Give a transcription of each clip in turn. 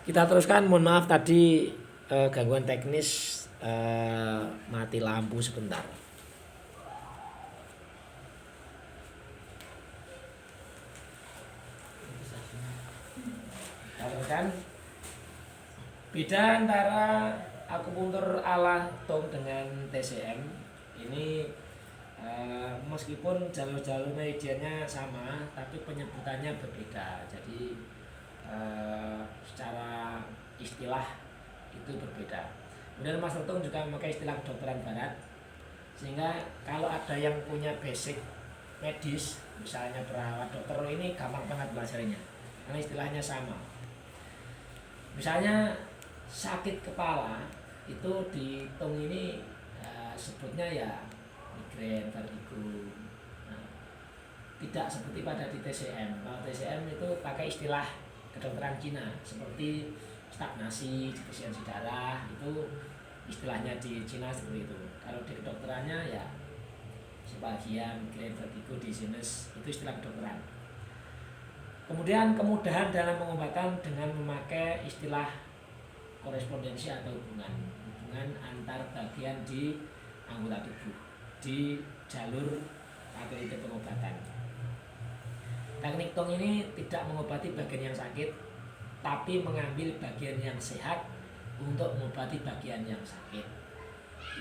Kita teruskan, mohon maaf tadi gangguan teknis, mati lampu sebentar. Kita teruskan. Beda antara akupuntur ala Tom dengan TCM ini, meskipun jalur-jalur meridiannya sama, tapi penyebutannya berbeda. Jadi secara istilah itu berbeda. Kemudian Mas Tung juga memakai istilah kedokteran barat, sehingga kalau ada yang punya basic medis, misalnya perawat, dokter, ini gampang banget belajarnya karena istilahnya sama. Misalnya sakit kepala itu di Tung ini sebutnya ya migrain, vertigo. Nah, tidak seperti pada di TCM. Kalau TCM itu pakai istilah kedokteran Cina seperti stagnasi, defisiensi darah, itu istilahnya di Cina seperti itu. Kalau di kedokterannya ya sebagian migrain, vertigo, dizziness, itu istilah kedokteran. Kemudian kemudahan dalam pengobatan dengan memakai istilah korespondensi atau hubungan antar bagian di anggota tubuh di jalur algoritma pengobatan. Teknik Tung ini tidak mengobati bagian yang sakit, tapi mengambil bagian yang sehat untuk mengobati bagian yang sakit.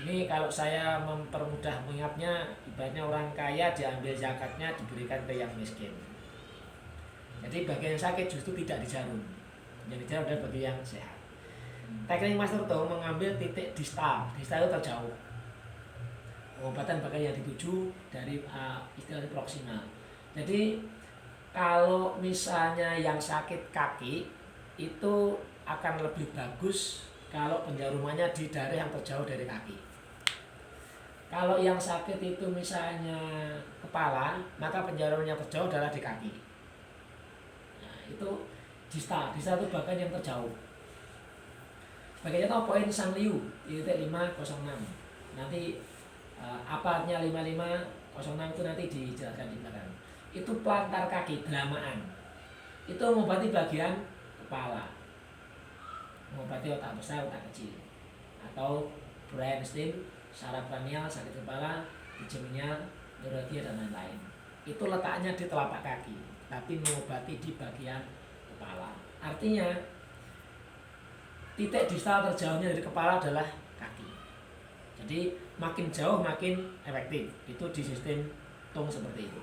Ini kalau saya mempermudah mengingatnya, ibaratnya orang kaya diambil zakatnya diberikan ke yang miskin. Jadi bagian yang sakit justru tidak dijarum, yang dijarum adalah bagian yang sehat. Teknik Master Tung mengambil titik distal itu terjauh. Pengobatan bagian yang dituju dari istilah proksimal. Jadi kalau misalnya yang sakit kaki itu akan lebih bagus kalau penjarumannya di daerah yang terjauh dari kaki. Kalau yang sakit itu misalnya kepala, maka penjarumannya terjauh adalah di kaki. Nah, itu distal itu bagian yang terjauh. Bagiannya tahu poin Sangliu di titik 506. Nanti apa artinya 5506 itu nanti dijelaskan di belakang. Itu pelantar kaki, delamaan. Itu mengobati bagian kepala, mengobati otak besar, otak kecil, atau brainstem, saraf kranial, sakit kepala, trigeminal, neuralgia dan lain-lain. Itu letaknya di telapak kaki, tapi mengobati di bagian kepala. Artinya titik distal terjauhnya dari kepala adalah kaki. Jadi makin jauh makin efektif. Itu di sistem Tung seperti itu.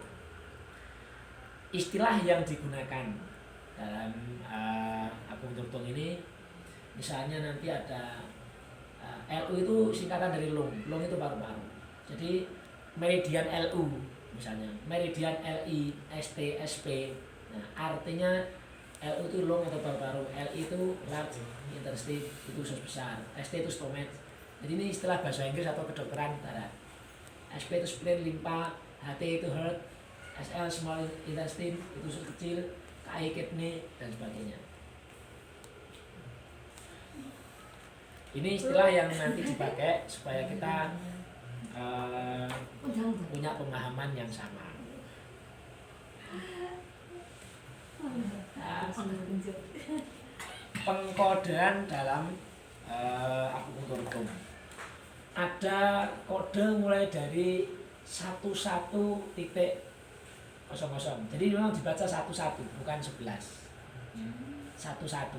Istilah yang digunakan dalam akupuntur Tung ini, misalnya nanti ada LU itu singkatan dari lung itu paru-paru. Jadi meridian LU misalnya, meridian LI, ST, SP. Nah, artinya LU itu lung atau paru-paru, LI itu large intestine, itu usus besar, ST itu stomach. Jadi ini istilah bahasa Inggris atau kedokteran barat. SP itu spleen, limpa, HT itu heart, SL small intestine, itu usus kecil, KI kidney dan sebagainya. Ini istilah yang nanti dipakai supaya kita punya pemahaman yang sama. Pengkodean dalam akupuntur Tung. Ada kode mulai dari 11.00. Jadi memang dibaca 11 bukan 11. 11.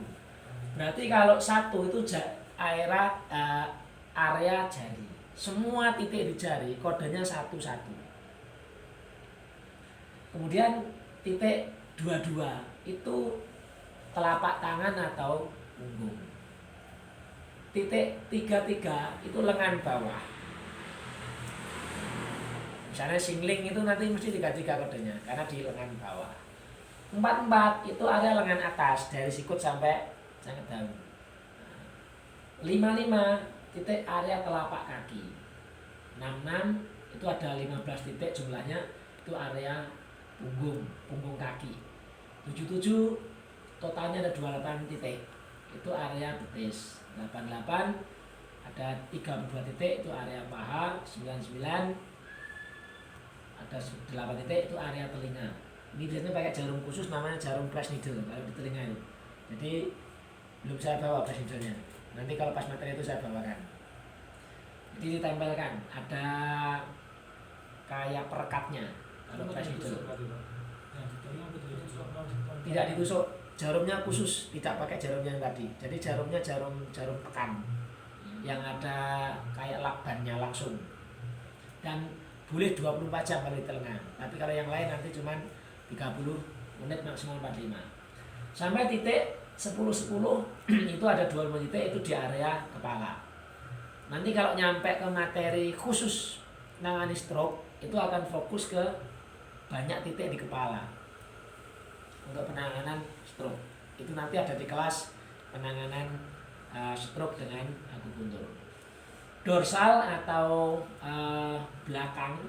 Berarti kalau 1 itu area jari. Semua titik di jari kodenya 11. Kemudian titik 22 itu telapak tangan atau punggung. Titik 33 itu lengan bawah. Misalnya singling itu nanti mesti 33 kodenya karena di lengan bawah. 44 itu area lengan atas dari sikut sampai sangat daun. 55 titik area telapak kaki. 66 itu ada 15 titik jumlahnya, itu area punggung kaki. 77 totalnya ada 28 titik, itu area betis. 88 ada 32 titik, itu area paha. 99 ada 8 titik, itu area telinga. Ini biasanya pakai jarum khusus namanya jarum press needle kalau di telinga itu. Jadi Belum saya bawa presidennya. Nanti kalau pas materi itu saya bawakan. Jadi ditempelkan, ada kayak perekatnya kalau presiden. Tidak ditusuk, jarumnya khusus, tidak pakai jarumnya yang tadi. Jadi jarumnya jarum tekan yang ada kayak lakbannya langsung. Dan boleh 24 jam kalau di telinga. Tapi kalau yang lain nanti cuma 30 menit maksimal 45. Sampai titik 10-10 itu ada 25 titik, itu di area kepala. Nanti kalau nyampe ke materi khusus nangani stroke, itu akan fokus ke banyak titik di kepala untuk penanganan stroke. Itu nanti ada di kelas penanganan stroke dengan akupuntur. Dorsal atau belakang,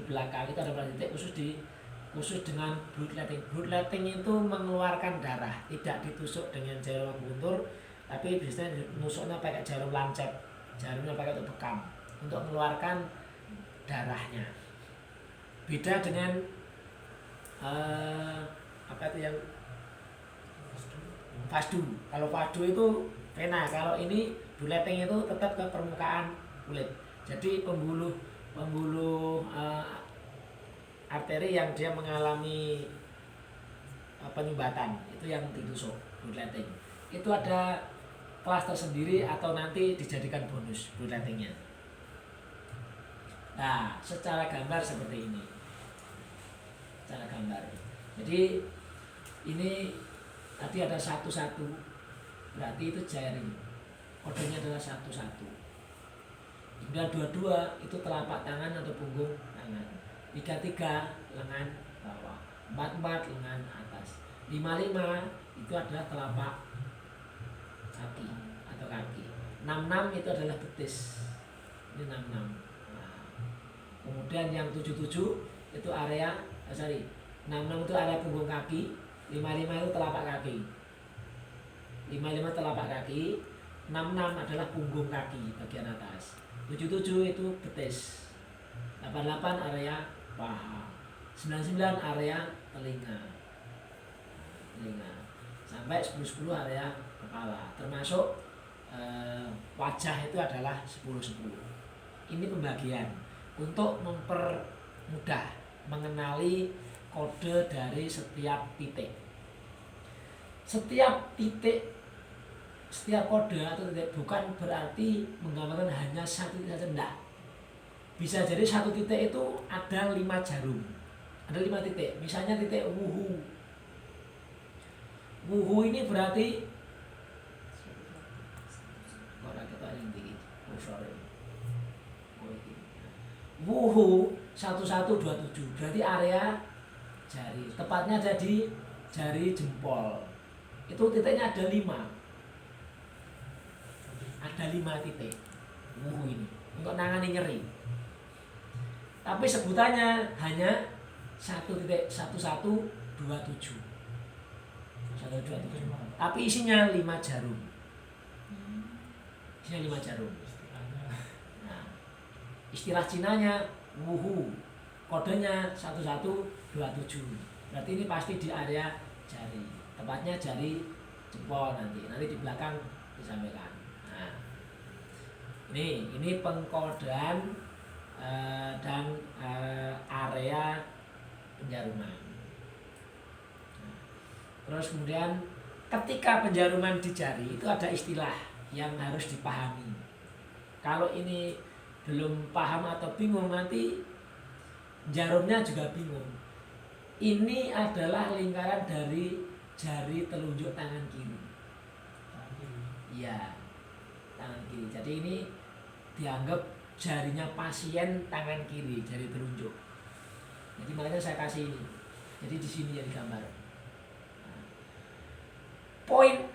belakang itu ada beberapa titik khusus dengan bloodletting. Bloodletting itu mengeluarkan darah, tidak ditusuk dengan jarum akupuntur, tapi biasanya nusuknya pakai jarum lancet, jarumnya pakai untuk bekam, untuk mengeluarkan darahnya. Beda dengan apa itu yang fasdu. Kalau fasdu itu vena, kalau ini bloodletting itu tetap ke permukaan kulit. Jadi pembuluh arteri yang dia mengalami penyumbatan itu yang ditusuk bloodletting. Itu ada kelas tersendiri atau nanti dijadikan bonus bloodlettingnya. Nah, secara gambar seperti ini. Secara gambar. Jadi ini tadi ada 1-1, berarti itu jari. Kodenya adalah 1-1. Kemudian 22 itu telapak tangan atau punggung tangan. 33 lengan bawah, 44 lengan atas, 55 itu adalah telapak kaki atau kaki, 66 itu adalah betis, ini 66. Nah, kemudian yang 77 itu area 66 itu area punggung kaki, 55 itu telapak kaki, 55 telapak kaki, 66 adalah punggung kaki bagian atas, 77 itu betis, 88 area paha, 99 area telinga, sampai 10-10 area kepala, termasuk wajah itu adalah 10-10. Ini pembagian untuk mempermudah mengenali kode dari setiap titik. Setiap kode atau titik bukan berarti menggambarkan hanya satu titik saja, enggak. Bisa jadi satu titik itu ada 5 jarum, ada 5 titik. Misalnya titik wuhu. Wuhu ini berarti wuhu 1127 berarti area jari. Tepatnya ada di jari jempol. Itu titiknya ada 5. Ada 5 titik wuhu ini untuk nangani nyeri. Tapi sebutannya hanya 1.1127. Tapi isinya 5 jarum. Isinya 5 jarum. Nah, istilah Cinanya wuhu. Kodenya 1127. Berarti ini pasti di area jari. Tepatnya jari jempol nanti. Nanti di belakang disampaikan. Nah, ini pengkodean dan area penjaruman. Terus kemudian ketika penjaruman di jari itu ada istilah yang harus dipahami. Kalau ini belum paham atau bingung, nanti jarumnya juga bingung. Ini adalah lingkaran dari jari telunjuk tangan kiri. Iya, tangan kiri. Jadi ini dianggap jarinya pasien tangan kiri, jari telunjuk. Jadi makanya saya kasih ini. Jadi di sini yang digambar. Nah, poin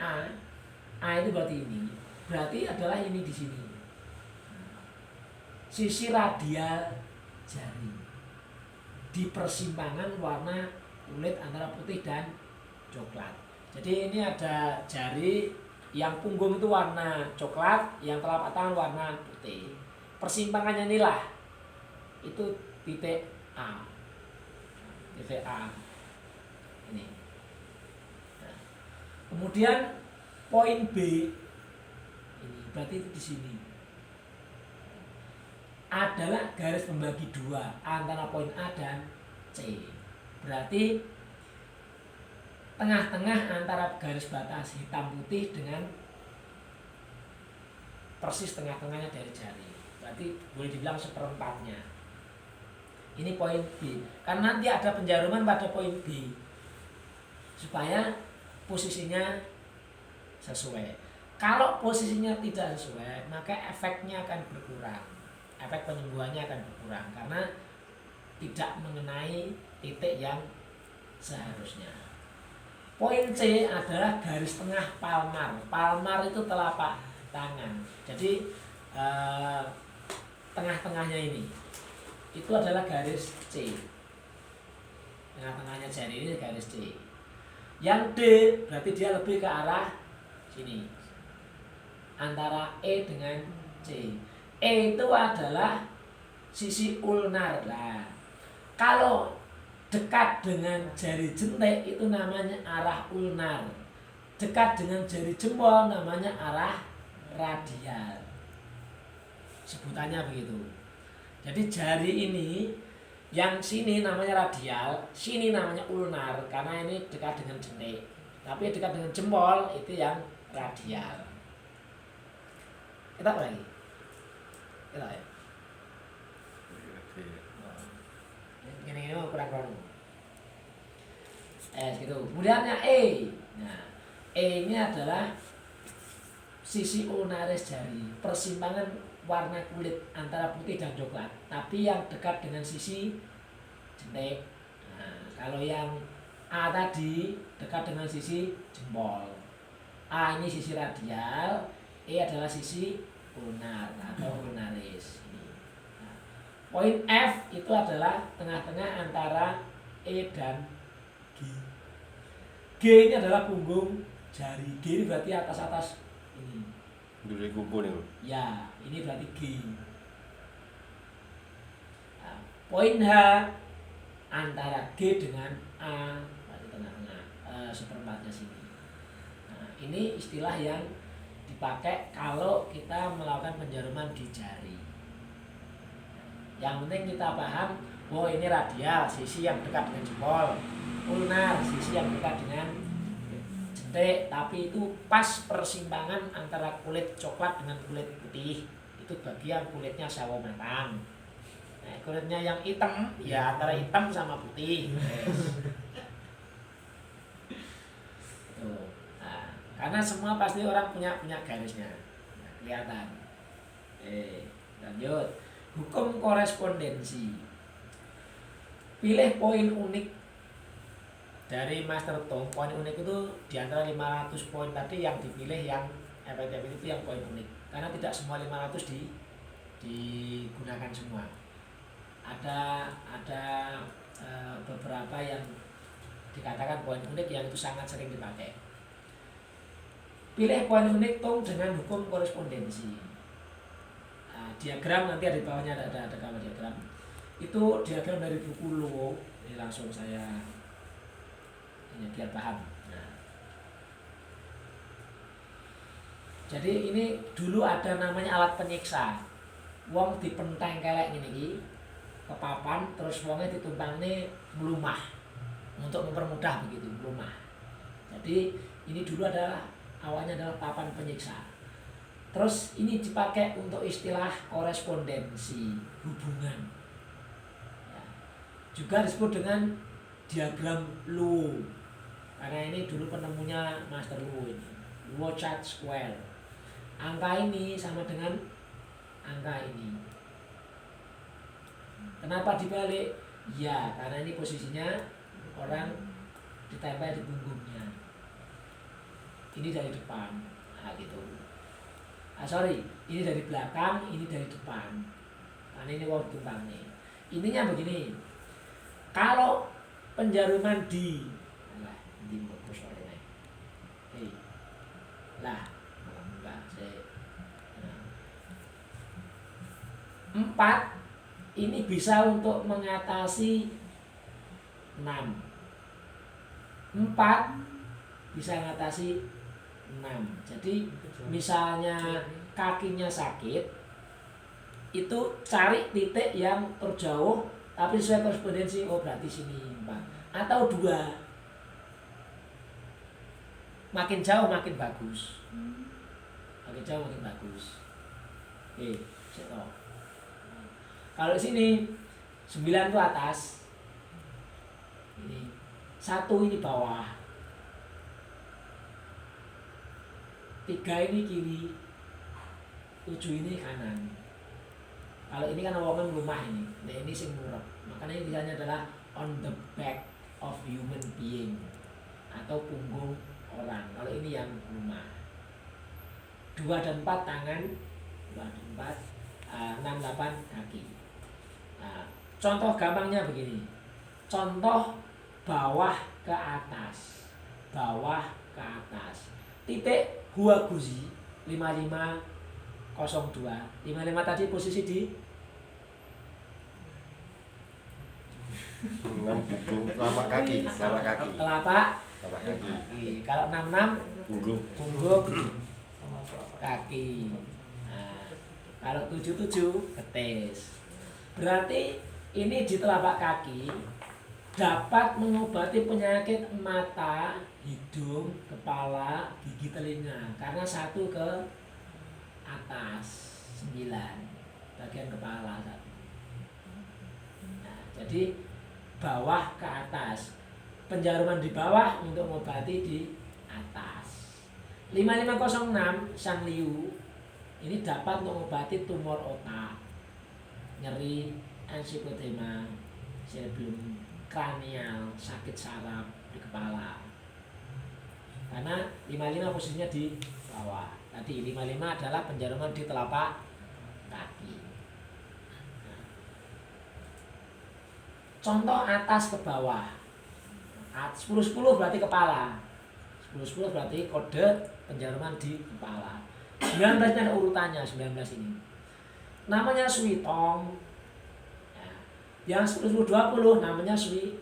A itu berarti ini. Berarti adalah ini di sini. Nah, sisi radial jari. Di persimpangan warna kulit antara putih dan coklat. Jadi ini ada jari yang punggung itu warna coklat, yang telapak tangan warna putih. Persimpangannya inilah itu titik A. Titik A ini. Nah, kemudian poin B ini berarti itu di sini adalah garis pembagi dua antara poin A dan C. Berarti tengah-tengah antara garis batas hitam putih dengan persis tengah-tengahnya dari jari. Berarti boleh dibilang seperempatnya. Ini poin B. Karena nanti ada penjaruman pada poin B supaya posisinya sesuai. Kalau posisinya tidak sesuai, maka efeknya akan berkurang. Efek penyembuhannya akan berkurang karena tidak mengenai titik yang seharusnya. Poin C adalah garis tengah palmar. Palmar itu telapak tangan. Jadi tengah-tengahnya ini itu adalah garis C. Tengah-tengahnya jari ini garis C. Yang D berarti dia lebih ke arah sini. Antara E dengan C. E itu adalah sisi ulnar. Nah, kalau dekat dengan jari jentik itu namanya arah ulnar. Dekat dengan jari jempol namanya arah radial. Sebutannya begitu. Jadi jari ini yang sini namanya radial, sini namanya ulnar karena ini dekat dengan jentik. Tapi dekat dengan jempol itu yang radial. Kita apa lagi? Kita ya. Ini kurang-kurang. Gitu. Kemudiannya E. Nah, E ini adalah sisi ulnaris jari, persimpangan warna kulit antara putih dan coklat, tapi yang dekat dengan sisi jentik. Nah, kalau yang A tadi dekat dengan sisi jempol. A ini sisi radial, E adalah sisi ulnar atau ulnaris. Nah, poin F itu adalah tengah-tengah antara E dan G. G ini adalah punggung jari. G ini berarti atas-atas ini. Dulu kuku nih. Ya, ini berarti G. Nah, poin H antara G dengan A, berarti tengah-tengah, seperempatnya sini. Nah, ini istilah yang dipakai kalau kita melakukan penjaruman di jari. Yang penting kita paham, oh ini radial, sisi yang dekat dengan jempol, ulnar, sisi yang dekat dengan jentik, tapi itu pas persimpangan antara kulit coklat dengan kulit putih. Itu bagian kulitnya sawo matang. Nah, kulitnya yang hitam, ya antara hitam sama putih. Tuh. Nah, karena semua pasti orang punya garisnya. Nah, kelihatan. Lanjut. Hukum korespondensi. Pilih poin unik dari Master Tong. Poin unik itu diantara 500 poin tadi yang dipilih yang efektif itu yang poin unik. Karena tidak semua 500 digunakan semua. Ada beberapa yang dikatakan poin unik yang itu sangat sering dipakai. Pilih poin unik Tong dengan hukum korespondensi. Nah, diagram nanti ada di bawahnya ada gambar diagram. Itu diagram dari buku Luo. Ini langsung saya ini biar paham. Nah. Jadi ini dulu ada namanya alat penyiksa. Wong dipenteng kelek ngene iki ke papan terus wongnya ditumpangnya melumah untuk mempermudah begitu melumah. Jadi ini dulu adalah awalnya adalah papan penyiksa. Terus ini dipakai untuk istilah korespondensi hubungan. Ya. Juga disebut dengan diagram Luo. Karena ini dulu penemunya Master Luo ini. Luo chart square. Angka ini sama dengan angka ini. Kenapa dibalik? Ya, karena ini posisinya orang ditempel di punggungnya. Ini dari depan. Nah, gitu. Ini dari belakang, ini dari depan. Karena ini wong tumpang nih. Ininya begini. Kalau penjaruman di lah, 4 ini bisa untuk mengatasi 6. 4 bisa mengatasi 6. Jadi misalnya kakinya sakit, itu cari titik yang terjauh tapi sesuai korespondensi, oh berarti sini 4 atau 2. Makin jauh makin bagus. Makin jauh makin bagus. Oke, saya. Kalau sini 9 itu atas. Ini 1 ini bawah. 3 ini kiri. 7 ini kanan. Kalau ini kan awalnya rumah ini. Nah ini sing murah. Makanya tulisannya adalah on the back of human being atau punggung orang. Kalau ini yang rumah. 2 dan 4 tangan, 2 dan 4, 6, 8 kaki. Nah, contoh gampangnya begini. Contoh bawah ke atas. Bawah ke atas. Titik Huaguzi 5502. 55 tadi posisi di telapak kaki. telapak kaki. Kalau 66 punggung kaki. Nah, kalau 77 betis. Berarti ini di telapak kaki dapat mengobati penyakit mata, hidung, kepala, gigi, telinga. Karena 1 ke atas, 9 bagian kepala 1. Nah, jadi bawah ke atas. Penjaruman di bawah untuk mengobati di atas. 5506 Sang Liu ini dapat mengobati tumor otak, nyeri, emphysema, cerebellum kranial, sakit saraf di kepala. Karena 55 posisinya di bawah. Tadi 55 adalah penjaruman di telapak kaki. Nah, contoh atas ke bawah. 10-10 berarti kepala. 10-10 berarti kode penjaruman di kepala. 19 ini ada urutannya, 19 ini. Namanya Sui Tong. Yang 10-20 namanya Sui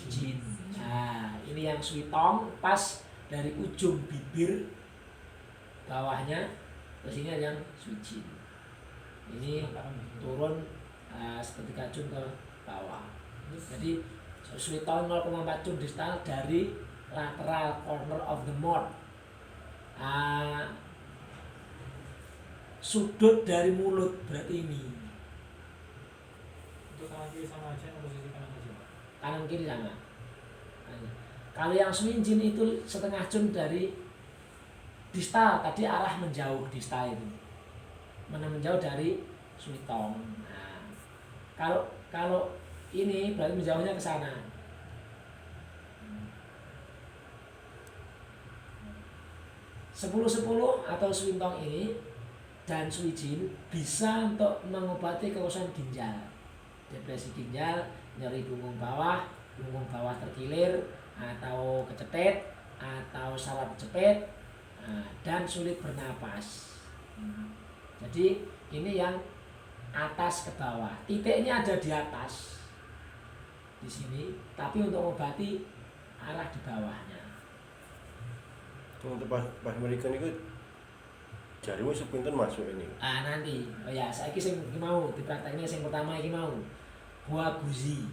Jin. Nah, ini yang Sui Tong pas dari ujung bibir bawahnya ke sini yang Sui Jin. Ini turun seketika jun ke bawah. Jadi Sui Tong 0,4 jun distal dari lateral corner of the mouth. Sudut dari mulut berarti ini. Kanan kiri sama aja, posisi kanan aja. Kanan kiri sama. Kalau yang Swinjin itu setengah jun dari distal, tadi arah menjauh distal itu. Mana menjauh dari Suitong. Nah, kalau ini berarti menjauhnya ke sana. Sepuluh atau Suitong ini dan Suijin bisa untuk mengobati kekosongan ginjal, depresi ginjal, nyeri punggung bawah terkilir atau kecepet atau saraf cepet, dan sulit bernapas. Jadi ini yang atas ke bawah. Titiknya ada di atas di sini, tapi untuk mengobati arah di bawahnya. Untuk pas mereka ini jarimu sepinten masuk ini. Nanti, oh ya, saya sing mau diprakteknya sing pertama iki mau. Huaguzi.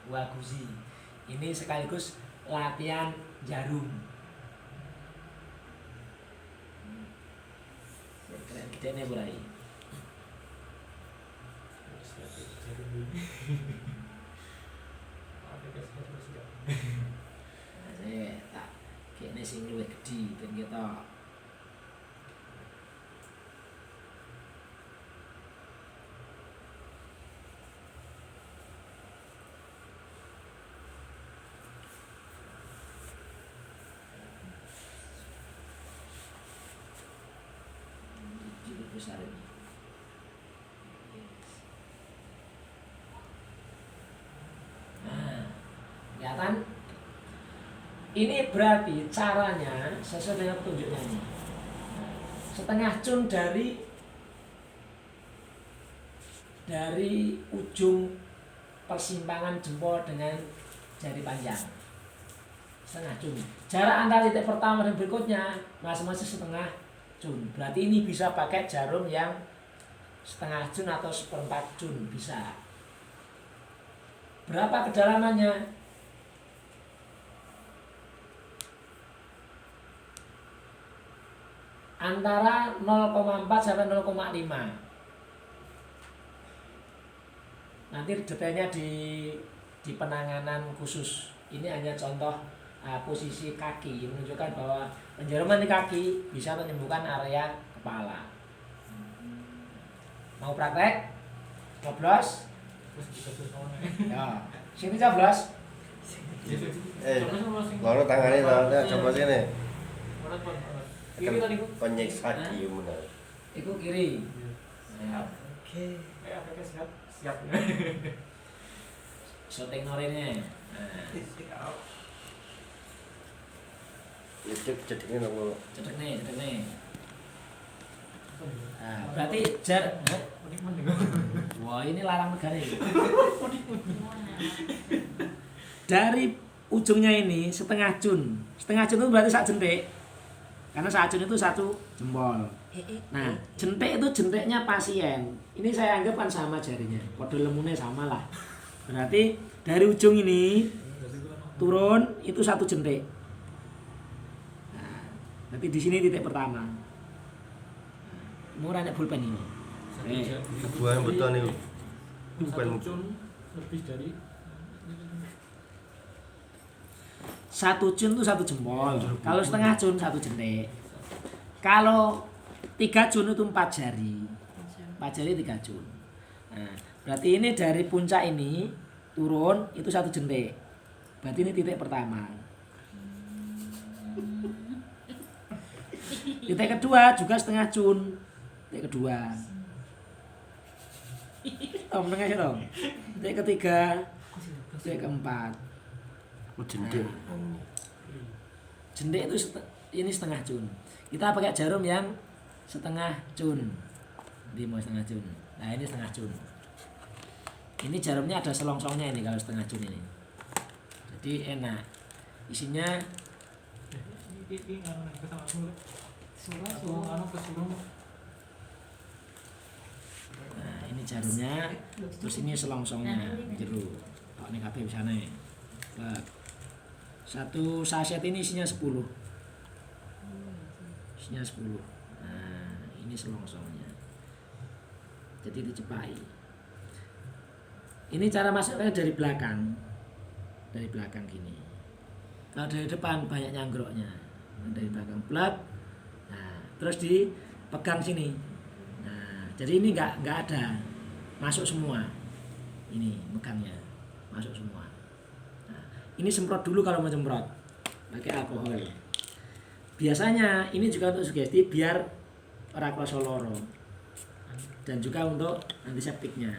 Huaguzi. Ini sekaligus latihan jarum. Keren gedene burai. Saya tak kene sing luwih gedhi ben ketok. Besar ini. Nah, kelihatan? Ini berarti caranya sesuai dengan petunjuknya ini. Setengah jun dari ujung persimpangan jempol dengan jari panjang. setengah jun. Jarak antara titik pertama dan berikutnya masing-masing setengah jun. Berarti ini bisa pakai jarum yang setengah jun atau seperempat jun bisa. Berapa kedalamannya? Antara 0,4 sampai 0,5. Nanti detailnya di penanganan khusus. Ini hanya contoh posisi kaki menunjukkan bahwa penjaruman di kaki bisa menyembuhkan area kepala. Mau praktek? Coblos? Terus dikasih sama Ya, sini coblos. Lalu tangannya lalu coba sini. Mana pun. Kiri tadi Bu. Penyiksa benar. Itu kiri. Ya. Oke. Oke, siap. Siap. Syuting norinnya. Nah, Itu jadinya nopo. cedek nih. Nah, berarti wah ini larang negara ini. Dari ujungnya ini setengah jun. Setengah jun itu berarti sak jentik. Karena sak jun itu 1 jempol. Nah, jentik itu jentiknya pasien. Ini saya anggap kan sama jarinya. Kode lemunnya sama lah. Berarti dari ujung ini turun itu 1 jentik. Nah, berarti di sini titik pertama. Murah nek pulpen ini. Buah betul nih. Bukan lebih dari 1 jun itu 1 jempol. Kalau setengah jun 1 jentik. Kalau 3 jun itu 4 jari. 4 jari 3 jun. Nah, berarti ini dari puncak ini turun itu 1 jentik. Berarti ini titik pertama. Titik kedua juga setengah jun. Titik kedua. Menengah ya dong. Titik ketiga. Titik keempat. jendik. Jendik itu ini setengah jun. Kita pakai jarum yang setengah jun. Di mau setengah jun. Nah ini setengah jun. Ini jarumnya ada selongsongnya ini kalau setengah jun ini. Jadi enak. Isinya ini nganu ke sama suruh. Atau nganu ke suruh. nah ini jarumnya. Terus ini selongsongnya jeruk. Tok ini kabeh bisa nih. Satu saset ini isinya 10. Isinya 10. Nah, ini selongsongnya. Jadi dicepai. Ini cara masuknya dari belakang. Dari belakang gini. Kalau dari depan banyak nyanggroknya. Dari belakang plug. Nah, terus dipegang sini. Nah, jadi ini enggak ada. Masuk semua. Ini megangnya. Masuk semua. Ini semprot dulu kalau mau semprot pakai alkohol. Biasanya ini juga untuk sugesti biar ora krasa lara dan juga untuk antiseptiknya.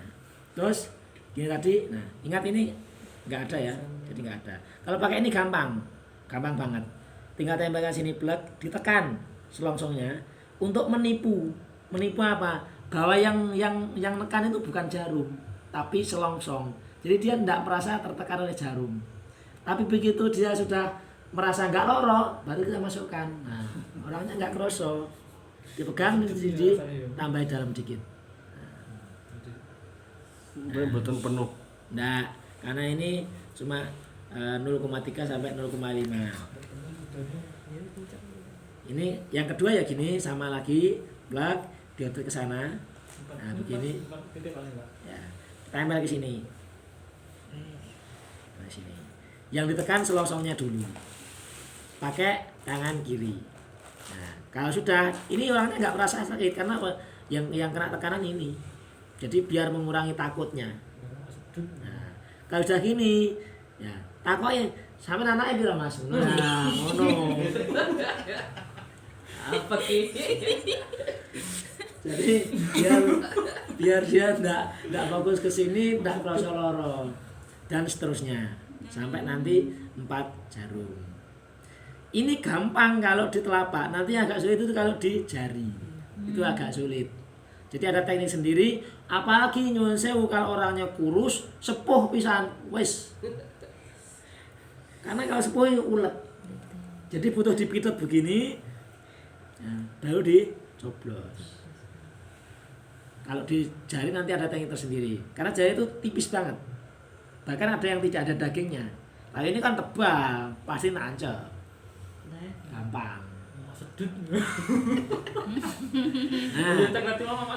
Terus gini tadi, nah ingat ini nggak ada ya, jadi nggak ada. Kalau pakai ini gampang banget. Tinggal tempelkan sini plug, ditekan selongsongnya untuk menipu apa? Bahwa yang nekan itu bukan jarum, tapi selongsong. Jadi dia tidak merasa tertekan oleh jarum. Tapi begitu dia sudah merasa nggak loro, baru kita masukkan. Nah, orangnya nggak kroso. Dipegang, tambah dalam dikit. Betul penuh. Nah, karena ini cuma 0,3 sampai 0,5. Ini yang kedua ya gini, sama lagi plug diatur ke sana. Nah, begini. Ya, tempel ke sini. Nah, sini. Yang ditekan selongsongnya dulu. Pakai tangan kiri. Nah, kalau sudah, ini orangnya nggak merasa sakit karena yang kena tekanan ini. Jadi biar mengurangi takutnya. Nah, kalau sudah gini, ya takutnya sama anaknya bilang Mas. Nah, ngono. Apa ki? Jadi biar dia enggak fokus ke sini, enggak merasa loro dan seterusnya. Sampai nanti 4 jarum. Ini gampang kalau di telapak, nanti agak sulit itu kalau di jari. Itu agak sulit. Jadi ada teknik sendiri, apalagi nyuwun sewu kalau orangnya kurus, sepuh pisan, wis. Karena kalau sepuh itu ulet. Jadi butuh dipitut begini, baru dicoblos. Kalau di jari nanti ada teknik tersendiri. Karena jari itu tipis banget. Bahkan ada yang tidak ada dagingnya. Nah ini kan tebal, pasti nancep. Gampang. Sedut. Nah,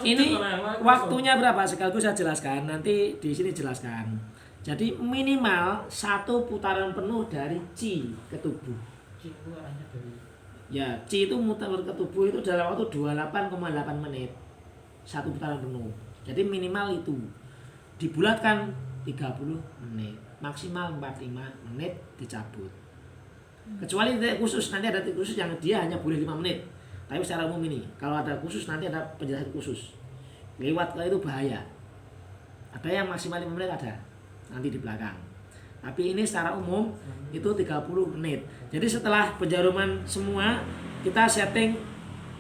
ini waktunya berapa? Sekaligus saya jelaskan. Nanti di sini jelaskan. Jadi minimal 1 putaran penuh dari chi ke tubuh. Ya, chi itu muter ke tubuh itu dalam waktu 28,8 menit. 1 putaran penuh. Jadi minimal itu. Dibulatkan 30 menit. Maksimal 45 menit dicabut. Kecuali titik khusus, nanti ada titik khusus yang dia hanya boleh 5 menit. Tapi secara umum ini, kalau ada khusus nanti ada penjelasan khusus. Lewat ke itu bahaya. Ada yang maksimal 5 menit ada. Nanti di belakang. Tapi ini secara umum itu 30 menit. Jadi setelah penjaruman semua, kita setting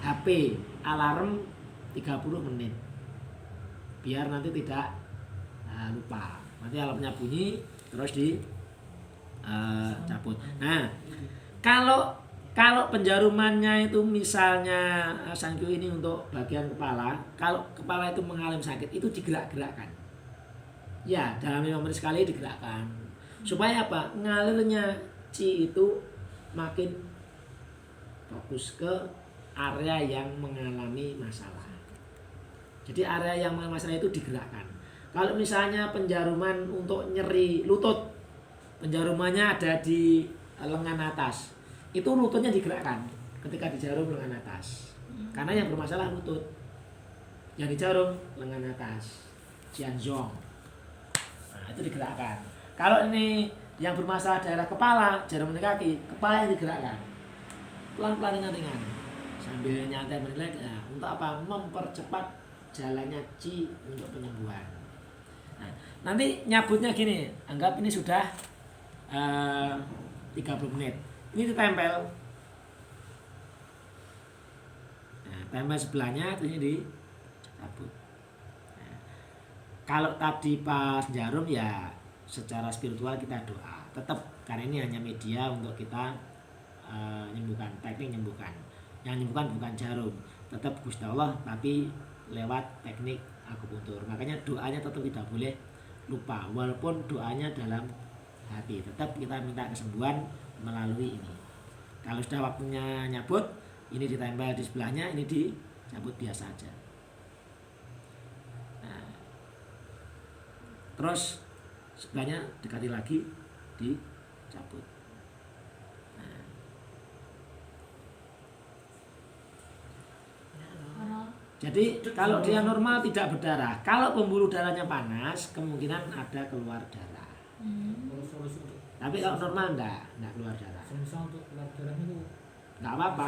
HP alarm 30 menit. Biar nanti tidak lupa. Nanti alarmnya bunyi terus cabut. Nah, kalau penjarumannya itu misalnya Sankyo ini untuk bagian kepala, kalau kepala itu mengalami sakit itu digerak-gerakkan. Ya, dalam 5 menit sekali digerakkan. Supaya apa? Ngalirnya chi itu makin fokus ke area yang mengalami masalah. Jadi area yang mengalami masalah itu digerakkan. Kalau misalnya penjaruman untuk nyeri lutut, penjarumannya ada di lengan atas, itu lututnya digerakkan ketika dijarum lengan atas. Karena yang bermasalah lutut, yang dijarum lengan atas, Jianzhong. Nah, itu digerakkan. Kalau ini yang bermasalah daerah kepala, jarum kaki, kepala yang digerakkan. Pelan-pelan ringan-ringan. Sambil nyantai merileks. Nah, untuk apa? Mempercepat jalannya chi untuk penyembuhan. Nah, nanti nyabutnya gini, anggap ini sudah 30 menit. Ini ditempel. Nah, tempel sebelahnya terus ini dicabut. Nah, kalau tadi pas jarum ya secara spiritual kita doa. Tetap karena ini hanya media untuk kita menyembuhkan, teknik menyembuhkan. Yang menyembuhkan bukan jarum, tetap Gusti Allah tapi lewat teknik akupuntur. Makanya doanya tetap tidak boleh lupa, walaupun doanya dalam hati, tetap kita minta kesembuhan melalui ini. Kalau sudah waktunya nyabut, ini ditempel di sebelahnya, ini dicabut biasa aja. Nah, terus sebelahnya dekati lagi, dicabut. Nah. Jadi kalau dia normal tidak berdarah, kalau pembuluh darahnya panas, kemungkinan ada keluar darah. Tapi kalau normal enggak keluar darah. Misal untuk keluar darah itu Enggak apa-apa.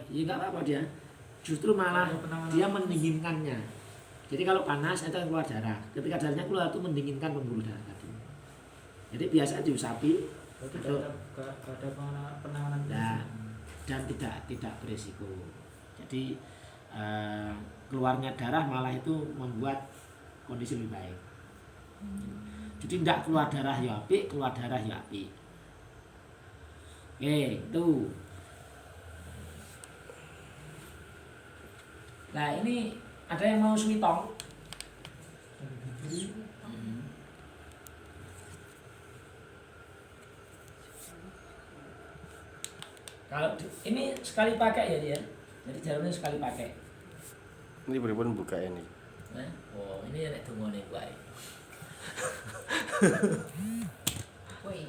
Ya enggak apa-apa dia. Justru malah dia mendinginkannya. Jadi kalau panas itu keluar darah. Ketika darahnya keluar itu mendinginkan pembuluh darah tadi. Jadi biasa diusapi. Ada penanganan dan tidak berisiko. Jadi keluarnya darah malah itu membuat kondisi lebih baik. Jadi tidak keluar darah ya apik, keluar darah ya apik. Itu. Nah ini ada yang mau suitong? Kalau ini sekali pakai ya dia, jadi jarumnya sekali pakai. Ini beripun buka ini. Nah, oh ini enak dungone wae. Woi.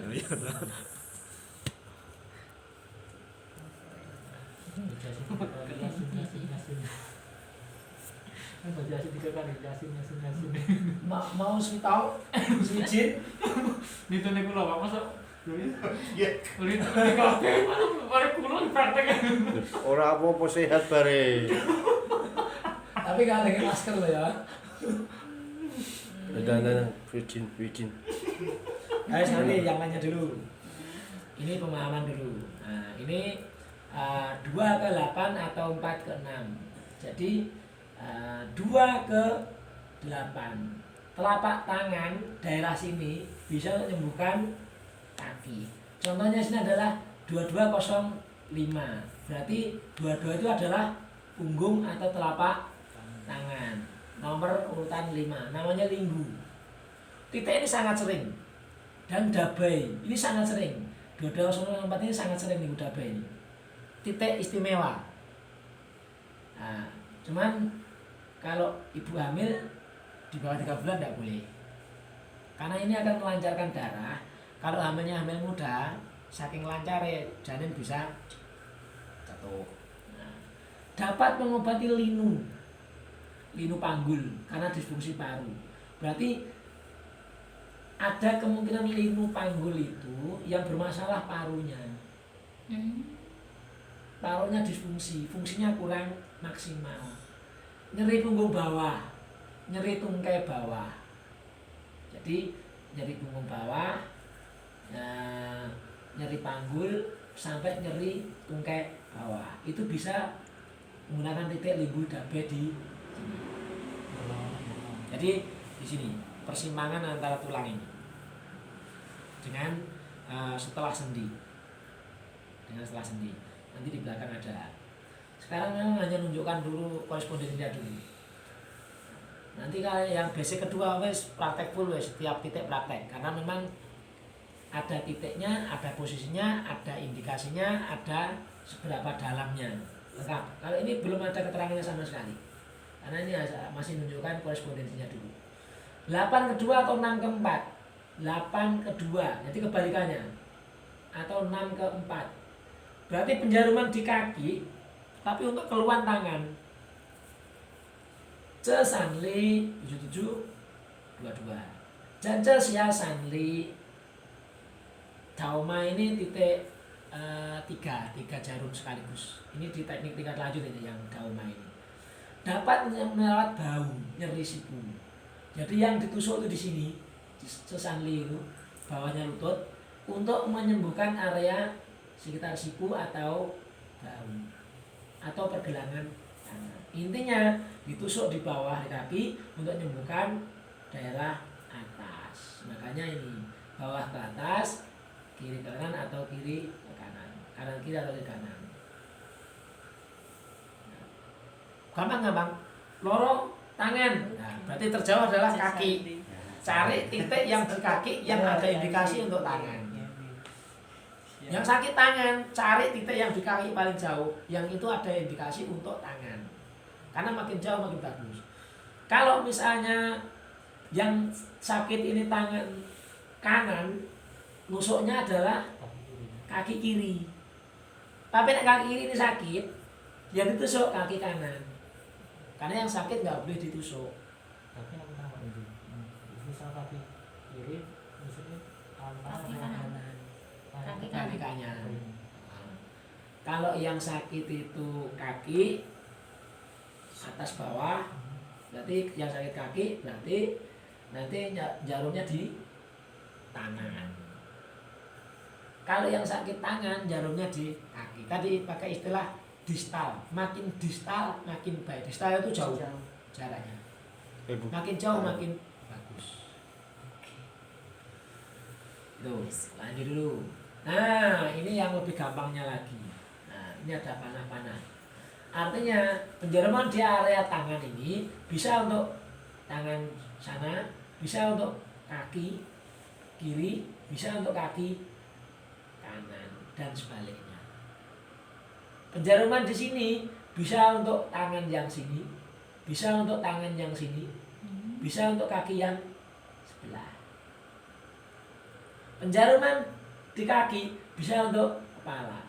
Mau suitong, suijin. Nitune kula Pak masa Ora apa-apa sehat bare. Tapi kalau lagi masker loh ya. Ada virgin. Ayo nanti yang lainnya dulu. Ini pemahaman dulu. Nah, ini 2 ke 8 atau 4 ke 6. Jadi 2 ke 8. telapak tangan daerah sini bisa untuk menyembuhkan kaki. Contohnya sini adalah 2205. Berarti 22 itu adalah punggung atau telapak tangan. Nomor urutan 5 namanya linggu. Titik ini sangat sering. Dan dabai ini sangat sering. 2204 ini sangat sering linggu dabai ini. Titik istimewa. Nah, cuman kalau ibu hamil di bawah 3 bulan tidak boleh. Karena ini akan melancarkan darah. Kalau hamilnya hamil muda, saking lancar janin bisa jatuh. Nah, dapat mengobati linu panggul karena disfungsi paru. Berarti ada kemungkinan linu panggul itu yang bermasalah parunya. Parunya disfungsi, fungsinya kurang maksimal. Nyeri punggung bawah, nyeri tungkai bawah. Jadi nyeri punggung bawah, nyeri panggul sampai nyeri tungkai bawah. Itu bisa menggunakan titik linggu dabe di sini. Jadi di sini persimpangan antara tulang ini dengan setelah sendi. Nanti di belakang ada. Sekarang memang hanya menunjukkan dulu korespondensinya dulu. Nanti kalau yang basic kedua wes praktek full wes setiap titik praktek karena memang ada titiknya, ada posisinya, ada indikasinya, ada seberapa dalamnya lengkap. Kalau ini belum ada keterangannya sama sekali karena ini masih menunjukkan korespondensinya dulu. 8 kedua atau 6 keempat. 8 kedua, jadi kebalikannya atau 6 keempat. Berarti penjaruman di kaki tapi untuk keluar tangan. Ce sanli 77 22. Dan ce sia sanli dauma ini titik 3 jarum sekaligus. Ini di teknik tingkat lanjut ini yang dauma ini. Dapat melewat bau, nyeri siku. Jadi yang ditusuk itu di sini, ce sanli itu bawahnya lutut untuk menyembuhkan area sekitar siku atau bau atau pergelangan tangan. Intinya ditusuk di bawah kaki untuk menyembuhkan daerah atas. Makanya ini bawah ke atas, kiri ke kanan atau kiri ke kanan, kanan kiri atau kiri kanan. Gampang. Lorong tangan. Nah, berarti terjauh adalah kaki. Cari titik yang di kaki yang ada indikasi untuk tangan. Yang sakit tangan, cari titik yang di kaki paling jauh, yang itu ada indikasi untuk tangan. Karena makin jauh makin bagus. Kalau misalnya yang sakit ini tangan kanan, nusuknya adalah kaki kiri. Tapi nek kaki kiri ini sakit, yang ditusuk kaki kanan. Karena yang sakit nggak boleh ditusuk. Tapi aku tahu itu. Misal kaki kiri, maksudnya Kaki kanan. Kaki kanan. Kalau yang sakit itu kaki atas bawah, berarti yang sakit kaki berarti nanti jarumnya di tangan. Kalau yang sakit tangan jarumnya di kaki. Tadi pakai istilah distal, makin distal makin baik. Distal itu jauh jaraknya. Makin jauh makin bagus. Itu lanjut dulu. Nah, ini yang lebih gampangnya lagi. Nah, ini ada panah-panah. Artinya penjaruman di area tangan ini bisa untuk tangan sana, bisa untuk kaki kiri, bisa untuk kaki kanan dan sebaliknya. Penjaruman di sini bisa untuk tangan yang sini, bisa untuk tangan yang sini, bisa untuk kaki yang sebelah. Penjaruman di kaki bisa untuk kepala.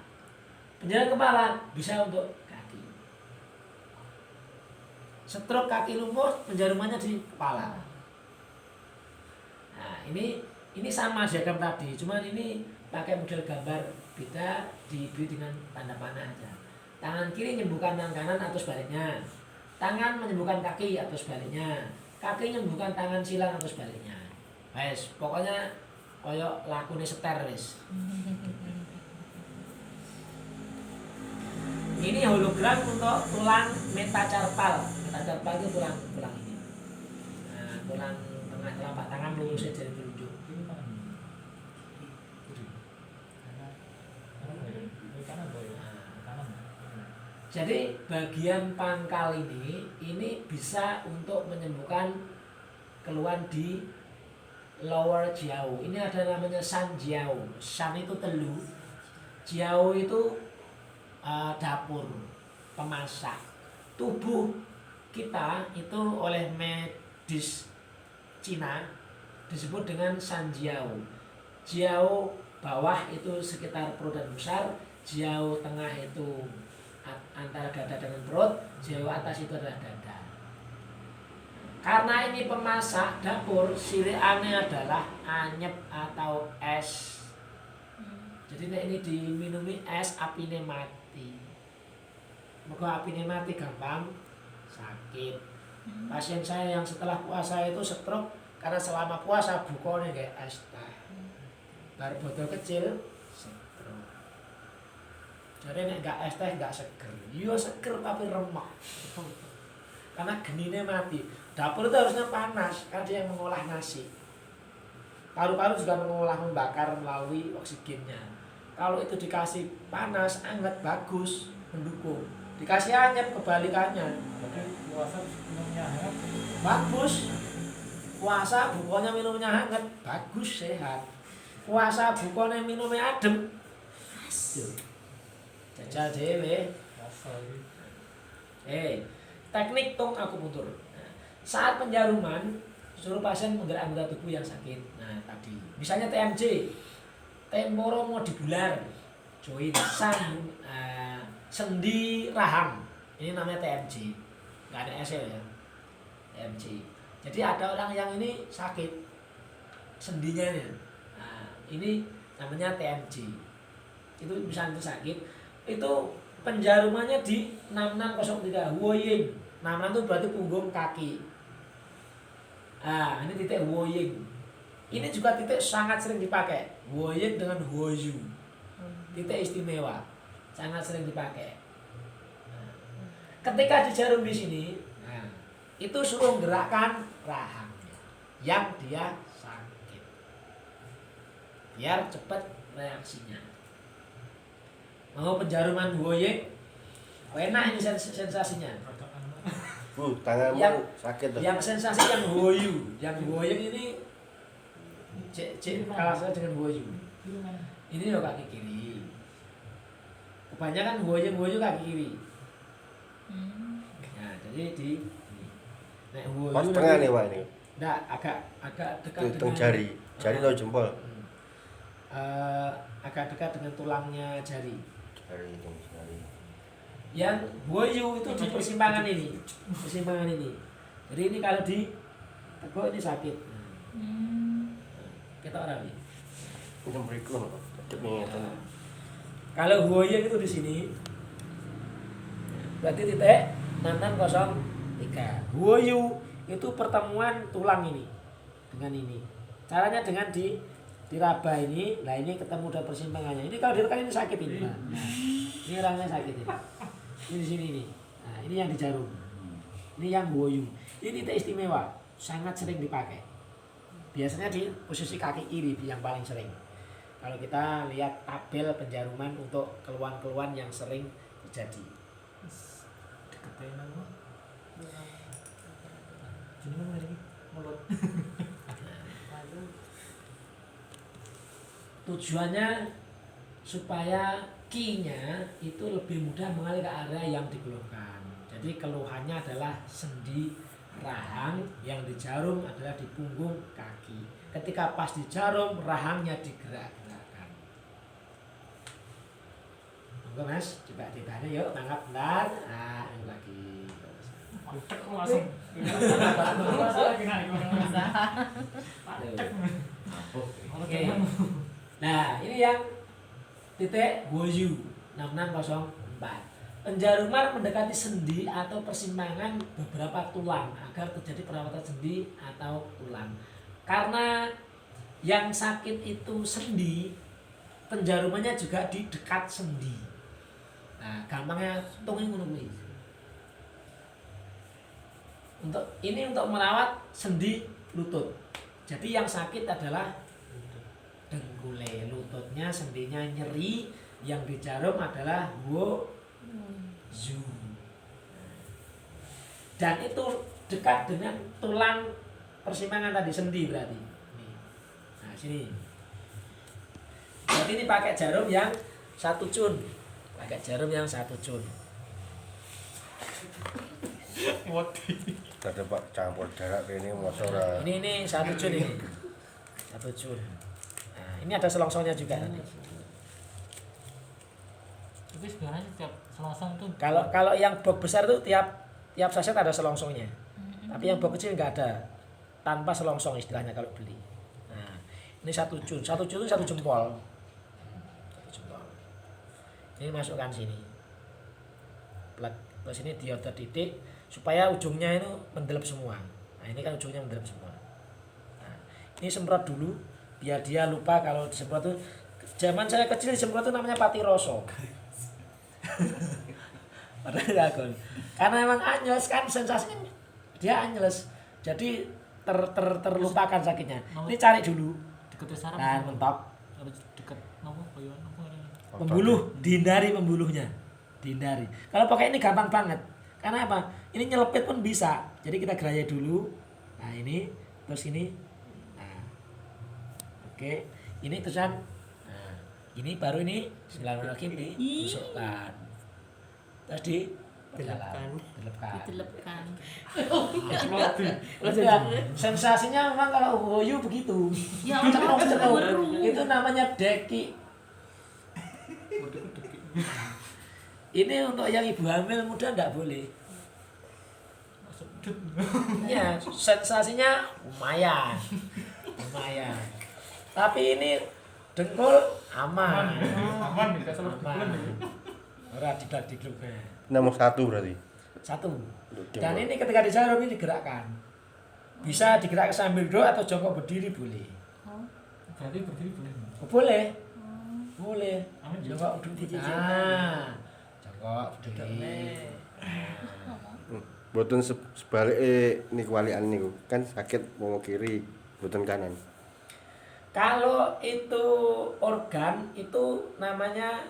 Penjaruman kepala bisa untuk kaki. Stroke kaki lumpuh, penjarumannya di kepala. Nah, ini sama diagram tadi, cuman ini pakai model gambar beda, diberi dengan tanda panah aja. Tangan kiri menyembuhkan tangan kanan atau sebaliknya. Tangan menyembuhkan kaki atau sebaliknya. Kaki menyembuhkan tangan silang atau sebaliknya. Wes, pokoknya koyo lakune seter wis. Ini hologram untuk tulang metacarpal. Metacarpal itu tulang ini. Nah, tulang tengah telapak tangan lurusnya jari telunjuk. Kiri kanan. Kiri. Kanan. Kanan kanan boy. Kanan. Jadi bagian pangkal ini bisa untuk menyembuhkan keluhan di lower jiao. Ini ada namanya san jiao. San itu telu, jiao itu dapur, pemasak. Tubuh kita itu oleh medis Cina disebut dengan san jiao. Jiao bawah itu sekitar perut dan pusar, jiao tengah itu antara dada dengan perut, jiao atas itu adalah dada. Karena ini pemasak dapur, siriannya adalah anyep atau es. Jadi ini diminumi es, apinya mati. Maka apinya mati gampang sakit. Pasien saya yang setelah puasa itu stroke karena selama puasa bukanya kayak es teh. Baru botol kecil stroke. Jadi nek enggak es teh enggak seger. Yo seger tapi remuk. Karena genine mati. Dapur itu harusnya panas, kan dia yang mengolah nasi. Paru-paru juga mengolah membakar melalui oksigennya. Kalau itu dikasih panas, anget, bagus, mendukung. Dikasih anyep, kebalikannya. Berarti puasa minumnya hangat. Bagus. Puasa bukanya minumnya hangat, bagus, sehat. Puasa bukanya minumnya adem. Jajal dhewe. Puasa ini. Teknik tong akupuntur. Saat penjaruman, suruh pasien menggerak anggota tubuh yang sakit. Nah, tadi. Misalnya TMJ, temporo mau dibular, join sendi rahang. Ini namanya TMJ. Nggak ada SL ya. TMJ. Jadi ada orang yang ini sakit sendinya nih. Nah, ini namanya TMJ. Itu misalnya itu sakit, itu penjarumannya di 6603 Woying. 66 itu berarti punggung kaki. Ini titik Woying. Ini juga titik sangat sering dipakai. Woying dengan Huoyu. Titik istimewa, sangat sering dipakai. Ketika dijarum di sini, itu suruh gerakkan rahangnya yang dia sakit, biar cepat reaksinya. Mau penjaruman Woying, enak ini sensasinya. Tanganmu Yang- sakit tuh. Yang sensasi yang Woyu, yang Woying ini kalah saya dengan Woyu. Kiri mana? Ini loh kaki kiri. Kebanyakan Woyu kaki kiri. Nah, jadi di nek Woyu Pas tengah nih Pak ini. Enggak, agak dekat Di teng jari atau jempol. Agak dekat dengan tulangnya jari. Jari. Yang Woyu itu di persimpangan ini. Persimpangan ini. Jadi ini kalau di teguk ini sakit. Kita orang ini. Ini berikut. Kalau Woyu itu di sini. Berarti titik 6603. Woyu itu pertemuan tulang ini dengan ini. Caranya dengan diraba ini. Nah, ini ketemu dengan persimpangannya. Ini kalau direkan ini sakit ini. Nah, ini orangnya sakit ini. Ini di sini ini. Nah, ini yang dijarum. Ini yang Woyu. Ini titik istimewa, sangat sering dipakai. Biasanya di posisi kaki kiri yang paling sering. Kalau kita lihat tabel penjaruman untuk keluhan-keluhan yang sering terjadi. Deketin aku. Sini mana lagi? Mulut. Tujuannya supaya ki-nya itu lebih mudah mengalir ke area yang dikeluhkan. Jadi keluhannya adalah sendi rahang, yang dijarum adalah di punggung kaki. Ketika pas dijarum, rahangnya digerak-gerakkan. Monggo Mas, coba dibahas yuk, tangkap bentar. Nah, ini lagi. Cek langsung. Masalah kena itu. Oke. Nah, ini yang titik Woyu 6604. Penjaruman mendekati sendi atau persimpangan beberapa tulang agar terjadi perawatan sendi atau tulang. Karena yang sakit itu sendi, penjarumannya juga di dekat sendi. Nah, gampangnya tunggu ini untuk merawat sendi lutut. Jadi yang sakit adalah dengkule, lututnya, sendinya nyeri, yang di jarum adalah zu. Dan itu dekat dengan tulang persimpangan tadi, sendi berarti. Nah, sini. Berarti ini pakai jarum yang 1 cun. Pakai jarum yang 1 cun. Ada Pak campur darah ini masa ora. Ini 1 cun ini. 1 cun. Nah, ini ada selongsongnya juga nanti. Tapi sebenarnya setiap selongsong tuh Kalau yang box besar tuh tiap saset ada selongsongnya. Tapi yang box kecil nggak ada. Tanpa selongsong istilahnya kalau beli. Nah, ini 1 cun. 1 cun itu 1 jempol. 1 jempol. Ini masukkan sini. Plug ke sini diotot titik supaya ujungnya itu mendelep semua. Nah, ini kan ujungnya mendelep semua. Nah, ini semprot dulu biar dia lupa kalau disemprot tuh. Zaman saya kecil disemprot itu namanya patiroso. Padahal jagon. Karena emang anyes kan sensasinya dia anyes. Jadi terlupakan sakitnya. Ini cari dulu. deket saraf. Dan mentok. Harus deket nopo koyo nopo ini. Pembuluh, dihindari pembuluhnya. Dihindari. Kalau pakai ini gampang banget. Karena apa? Ini nyelepit pun bisa. Jadi kita gerayai dulu. Nah, ini terus ini. Nah. Oke, ini terusan. Nah, ini baru ini Bismillahirrahmanirrahim dimasukkan. Terus dilepkan. Ditelepkan. Sensasinya memang kalau woyu begitu. Ya Cenung-cenung. Allah. Itu namanya deki. Ini untuk yang ibu hamil muda enggak boleh. Ya, sensasinya lumayan. Lumayan. Tapi ini dengkul aman. Aman nih, kasih Aman. Ora digluk-digluknya. Nomor 1 berarti. 1. Dan ini ketika di jarum ini digerakkan. Bisa digerakkan sambil duduk atau jongkok berdiri boleh. Berarti berdiri boleh. Oh, boleh. Boleh. Amin, Jongkok berdiri. Ah. Jongkok berdiri. Mboten sebalike niku walikan niku. Kan sakit wong kiri, mboten kanan. Kalau itu organ itu namanya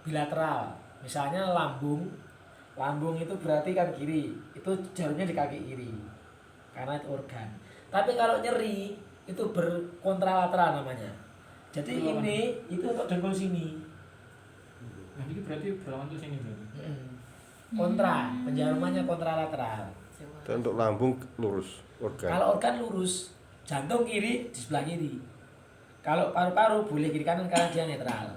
bilateral. Misalnya lambung. Lambung itu berarti kan kiri. Itu jarumnya di kaki kiri. Karena itu organ. Tapi kalau nyeri itu berkontralateral namanya. Jadi ini itu untuk dengkul sini. Nah, ini berarti berlawan ke sini berarti. Kontra, penjarumannya kontralateral. Itu untuk lambung lurus organ. Kalau organ lurus, jantung kiri di sebelah kiri. Kalau paru-paru boleh kiri kanan karena dia netral.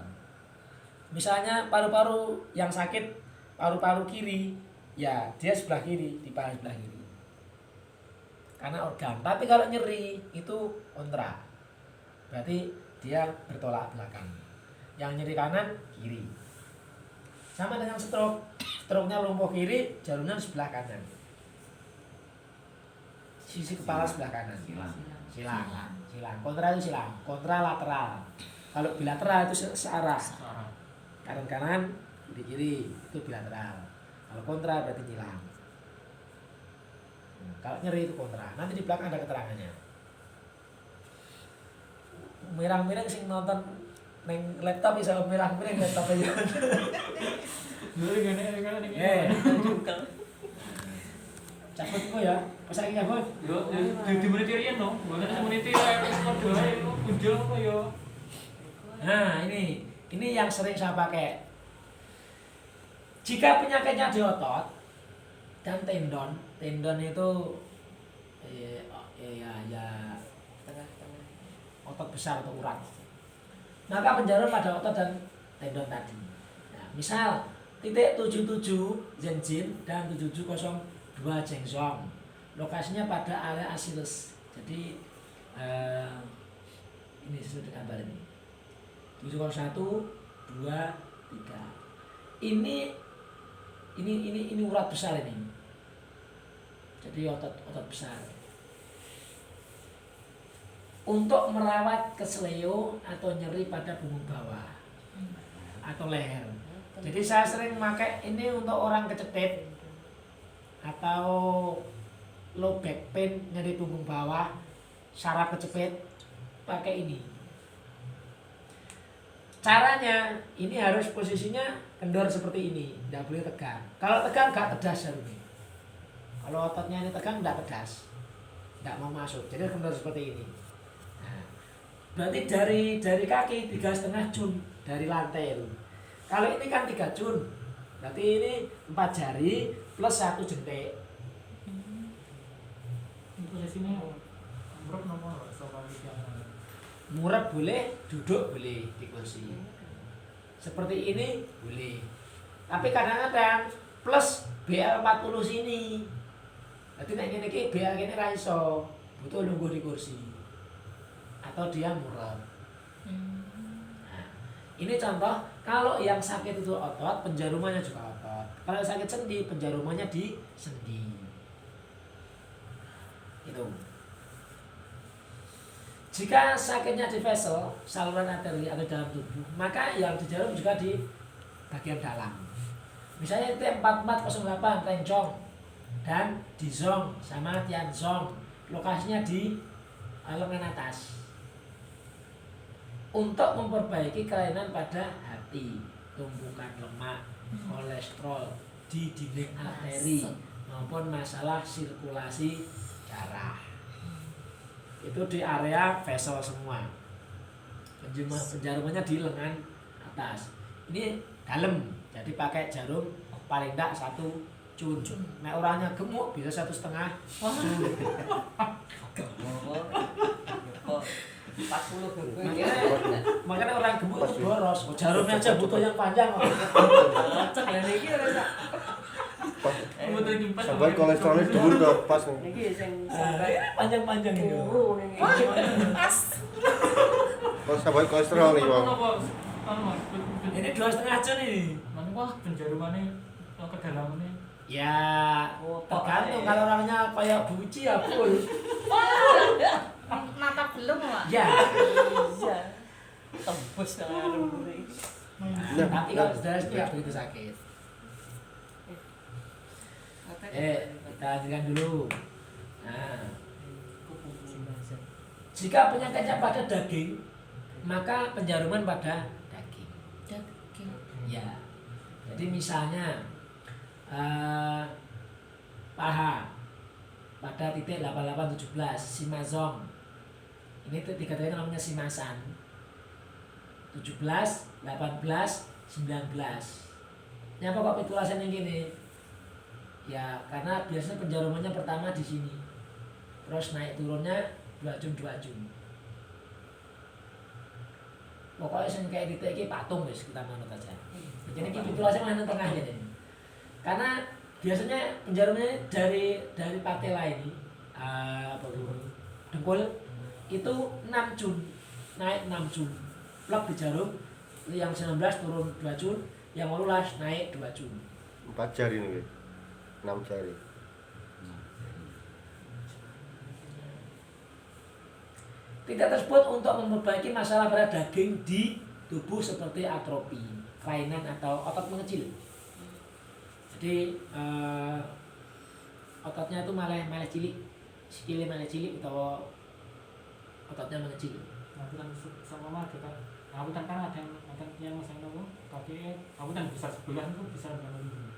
Misalnya paru-paru yang sakit, paru-paru kiri, ya dia sebelah kiri, di paha sebelah kiri. Karena organ. Tapi kalau nyeri itu kontra. Berarti dia bertolak belakang. Yang nyeri kanan, kiri. Sama dengan stroke. Stroke-nya lumpuh kiri, jarumnya sebelah kanan. Sisi kepala sebelah kanan. Silang. Kontra itu silang. Kontra lateral. Kalau bilateral itu searah. Kanan-kanan, kiri-kiri itu bilateral. Kalau kontra berarti nyilang. Kalau nyeri itu kontra. Nanti di belakang ada keterangannya. Mirang-mirang sing nonton neng laptop bisa mirang-mirang laptop aja. Cabut kok ya. Pas lagi cabut. Yo, di menit riyen no. Bukan menit ekspor doae muncul apa yo. Nah, ini yang sering saya pakai. Jika penyakitnya di otot dan tendon itu otot besar atau urat. Maka penjarum pada otot dan tendon tadi. Nah, misal titik 77 Zhenjin dan 7702 Zhengzhong. Lokasinya pada area Achilles. Jadi ini sesuai dengan gambar ini. 701, 2, 3. Ini urat besar ini. Jadi otot besar. Untuk merawat kesleo atau nyeri pada punggung bawah atau leher. Jadi saya sering memakai ini untuk orang kecetip atau low back pain, nyeri punggung bawah, saraf kecepit, pakai ini. Caranya ini harus posisinya kendor seperti ini, tidak boleh tegang. Kalau tegang gak tedas jarumnya. Kalau ototnya ini tegang tidak tedas, tidak mau masuk. Jadi kendor seperti ini. Nah, berarti dari kaki 3,5 jun dari lantai itu. Kalau ini kan 3 jun, berarti ini 4 jari plus 1 jentik. Posisinya ambruk nomor soal yang Murab boleh, duduk boleh di kursi. Seperti ini boleh. Tapi kadang-kadang plus BL 40 sini. Berarti nek ngene iki BL kene ra iso, butuh nunggu di kursi. Atau dia murab. Nah, ini contoh kalau yang sakit itu otot, penjarumannya juga otot. Kalau sakit sendi, penjarumannya di sendi. Itu. Jika sakitnya di vessel, saluran arteri atau dalam tubuh, maka yang dijarum juga di bagian dalam. Misalnya itu 4408 Renjong dan Dizong sama Tianzong, lokasinya di lengan atas. Untuk memperbaiki kelainan pada hati, tumpukan lemak, kolesterol di dinding arteri maupun masalah sirkulasi darah. Itu di area vessel semua. Penjarumannya di lengan atas. Ini dalam, jadi pakai jarum paling tidak 1 cun. Nek orangnya gemuk bisa 1,5 cun. Makanya orang gemuk itu boros. Jarumnya aja butuh yang panjang. Cocok ya iki ora. Sampai kolesterolnya dhuwur to pas nih. Iki sing Panjang-panjang itu. pas. Kalau sampai kolesterol nih, Bang. Ini 2,5 jun ini. Wah, penjarumannya kedalamannya. Ya, tergantung kalau orangnya kayak buci ya full. Mata belum, Pak. Ya. Iya. Tembus nang mburi. Tapi kalau sudah tidak begitu sakit. Kita lanjutkan dulu. Nah, jika penyakitnya pada daging, maka penjaruman pada daging. Daging. Ya. Jadi misalnya paha pada titik 8817 simazong. Ini tiga-tiganya namanya simasan. 17, 18, 19. Nyapa kok pitulasan yang gini? Ya, karena biasanya penjarumannya pertama di sini. Terus naik turunnya 2 jun. Pokoknya sing kayak titik iki patung wis kita manut aja. Jadi iki pitulasan mana tengah aja nih. Karena biasanya penjarumannya dari patella ini dengkul itu 6 jun, naik 6 jun. Plak dijarum, yang 19 turun 2 jun, yang 18 naik 2 jun. 4 jari nih. 6 jari. Tidak tersebut untuk memperbaiki masalah pada daging di tubuh seperti atrofi, kelainan atau otot mengecil. Jadi ototnya itu malah cilik, sikile malah cilik atau ototnya mengecil. Aku kan sama mama kita. Aku kan ada yang saya tahu, tapi aku kan bisa sebulan tuh bisa dalam minggu.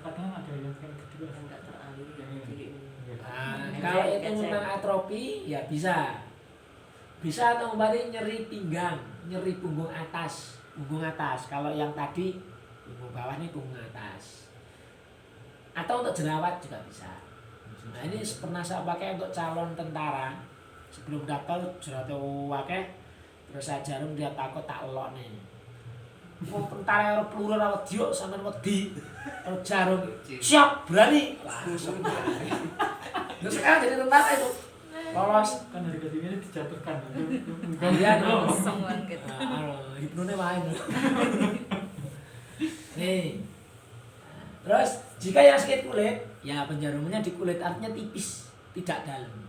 Kadang ada yang kedua Enggak teraliri yang cilik ini. Kalau itu memang atrofi ya bisa atau kembali nyeri pinggang, nyeri punggung atas. Kalau yang tadi punggung bawah ini punggung atas. Atau untuk jerawat juga bisa. Nah ini pernah saya pakai untuk calon tentara. Sebelum daftar jerawatnya wakeh, terus saya jarum dia takut tak elok nih. Mau tentara yang peluru rawat diok sampai wedi, terus jarum siap berani. Langsung. Terus sekarang jadi tentara itu lolos. Kan dari ini dijatuhkan. Iya dong. Kosong banget. Hipnonya main. Nih. Terus jika yang sakit kulit, ya penjarumannya di kulit, artinya tipis, tidak dalam.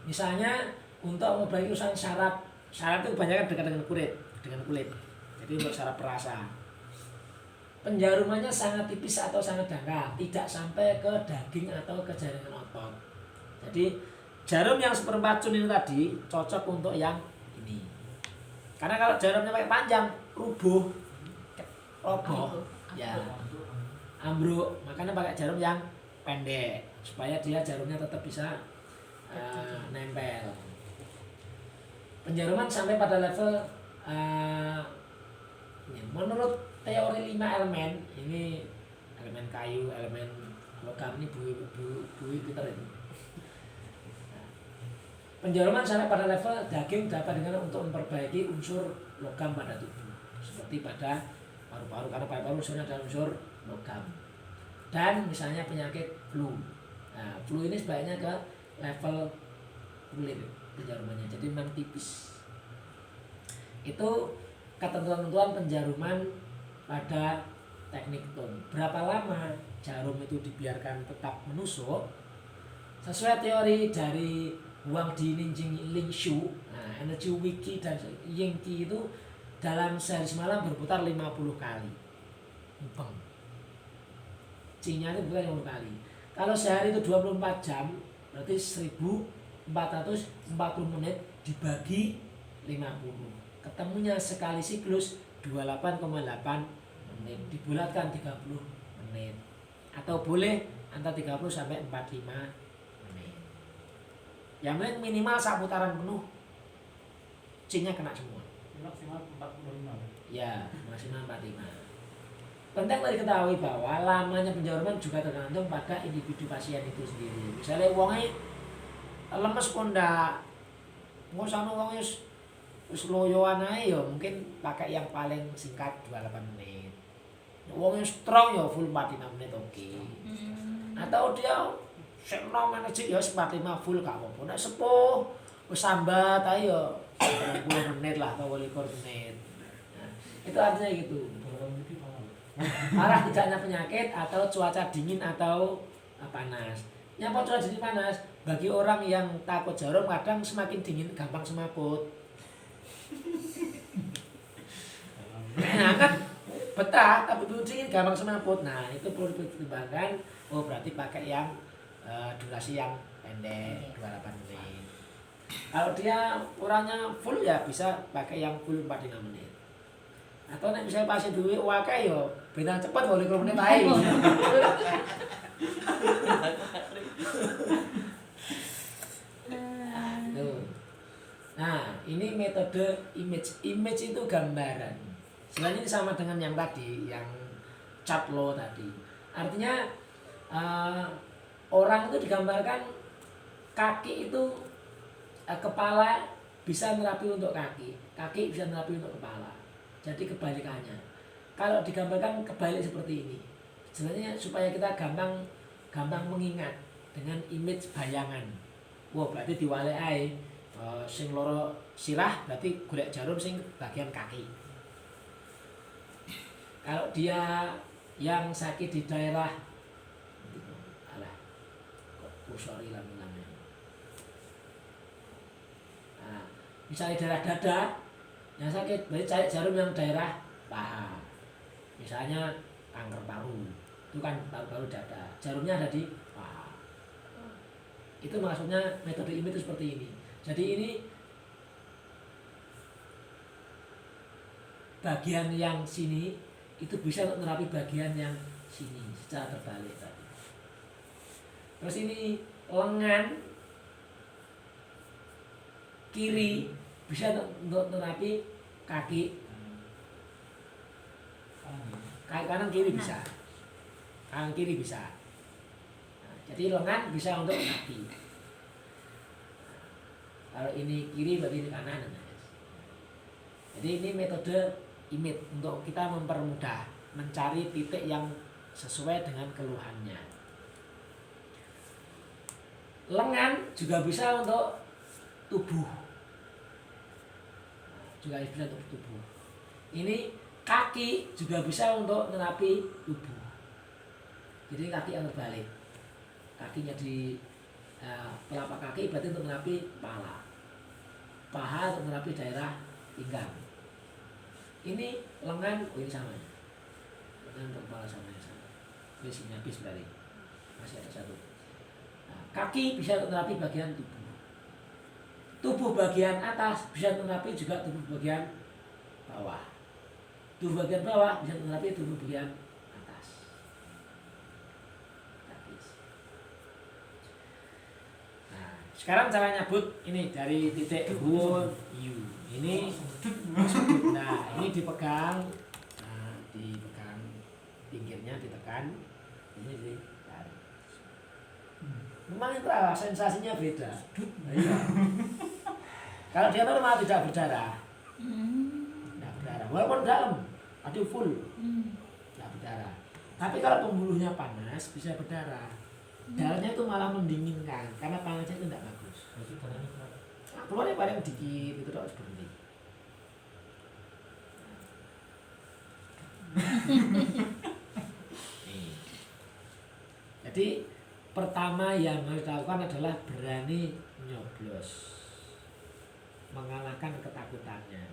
Misalnya untuk memperbaiki urusan saraf itu kebanyakan dekat dengan kulit. Jadi untuk saraf perasa. penjarumannya sangat tipis atau sangat dangkal, tidak sampai ke daging atau ke jaringan otot. Jadi jarum yang seperempat cun ini tadi cocok untuk yang ini. Karena kalau jarumnya pakai panjang, roboh, roboh, ya ambruk. Makanya pakai jarum yang pendek supaya dia jarumnya tetap bisa nempel. Penjaruman sampai pada level menurut teori 5 elemen, ini elemen kayu, elemen logam, ini Bu Peter ini. Penjaruman sampai pada level daging dapat dengan untuk memperbaiki unsur logam pada tubuh, seperti pada paru-paru, karena paru-paru unsurnya adalah unsur logam. Dan misalnya penyakit flu, nah, flu ini sebaiknya ke level kulit penjarumannya, jadi memang tipis. Itu ketentuan-ketentuan penjaruman pada teknik tone. Berapa lama jarum itu dibiarkan tetap menusuk? Sesuai teori dari Wang Di Ninjing Ling Shu, nah, Energy Wiki dan Ying Qi itu dalam sehari semalam berputar 50 kali. Bang. Qi-nya itu berputar 50 kali. Kalau sehari itu 24 jam, berarti 1440 menit dibagi 50. Ketemunya sekali siklus 28,8 menit, dibulatkan 30 menit. Atau boleh antara 30 sampai 45 menit. Yang penting minimal saat putaran penuh C-nya kena semua. Maksimal 45. Ya, maksimal 45. Penting tadi ketahui bahwa lamanya penjaruman juga tergantung pada individu pasien itu sendiri. Misalnya wongnya lemes pun ndak, ngono wongnya wis loyoan ae ya mungkin pakai yang paling singkat 28 menit. Wongnya strong ya full 45 menit oke. Atau dia sekno manajik ya 45 full gak apa-apa. Nek sepuh wis sambat ae ya 20 menit lah atau 20 menit. Nah, itu artinya gitu. Arah tidaknya penyakit atau cuaca dingin atau panas. Nyapa cuaca dingin panas? Bagi orang yang takut jarum kadang semakin dingin gampang semaput. Nah kan betah tapi dingin gampang semaput. Nah itu perlu dipertimbangkan. Oh berarti pakai yang durasi yang pendek 28 menit. Kalau dia kurangnya full ya bisa pakai yang full 45 menit. Atau nek misalnya pasien duwe wakai yo benang cepat 20 menit ae. Nah, ini metode image. Image itu gambaran. Sebenarnya ini sama dengan yang tadi, yang chart law tadi. Artinya orang itu digambarkan kaki itu kepala bisa nerapi untuk kaki, kaki bisa nerapi untuk kepala. Jadi kebalikannya. Kalau digambarkan kebalik seperti ini, sebenarnya supaya kita gampang mengingat dengan image bayangan. Wah berarti diwalek ae sing loro sirah berarti golek jarum sing bagian kaki. Kalau dia yang sakit di daerah sorry lamanya. Nah, misalnya daerah dada yang sakit, berarti cari jarum yang daerah paha. Misalnya kanker paru, itu kan paru-paru dada, jarumnya ada di paha. Itu maksudnya metode image itu seperti ini. Jadi ini bagian yang sini itu bisa untuk menerapi bagian yang sini secara terbalik tadi. Terus ini lengan kiri bisa untuk terapi kaki kanan kiri bisa, kanan kiri bisa. Nah, jadi lengan bisa untuk kaki. Kalau ini kiri berarti ini kanan. Jadi ini metode image untuk kita mempermudah mencari titik yang sesuai dengan keluhannya. Lengan juga bisa untuk tubuh, juga bisa untuk tubuh. Ini kaki juga bisa untuk menerapi tubuh. Jadi kaki yang terbalik, kakinya di telapak kaki berarti untuk menerapi kepala, paha untuk menerapi daerah pinggang. Ini lengan, oh ini sama. untuk kepala sama yang sama. Ini sinyapis berarti masih ada satu. Nah, kaki bisa untuk terapi bagian tubuh. Tubuh bagian atas bisa untuk terapi juga tubuh bagian bawah. Tubuh bagian bawah bisa untuk terapi tubuh bagian atas. Tapis. Nah, sekarang cara nyabut ini dari titik U, U. Ini sudut. Nah, ini dipegang. Nah, dipegang pinggirnya ditekan. Ini ditarik. Memang itu sensasinya beda. Nah, iya. Kalau dia normal tidak berdarah. Tidak berdarah. Walaupun dalam, ada full. Tidak berdarah. Tapi kalau pembuluhnya panas bisa berdarah. Darahnya itu malah mendinginkan karena panasnya itu tidak bagus. Berarti darahnya keluar. Nah, keluarnya paling dikit itu harus berhenti. Nih. Jadi pertama yang harus dilakukan adalah berani nyoblos, mengalahkan ketakutannya.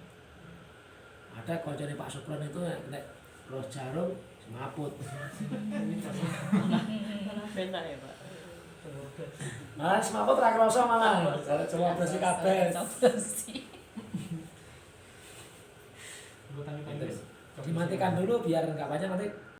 Ada koncone Pak Supron itu nek roh jarum semaput. Malah benar ya Pak. Malah semaput ra krasa malah. Coba bersih kabeh. Bersih. Urutannya kan Dimatikan dulu biar enggak banyak nanti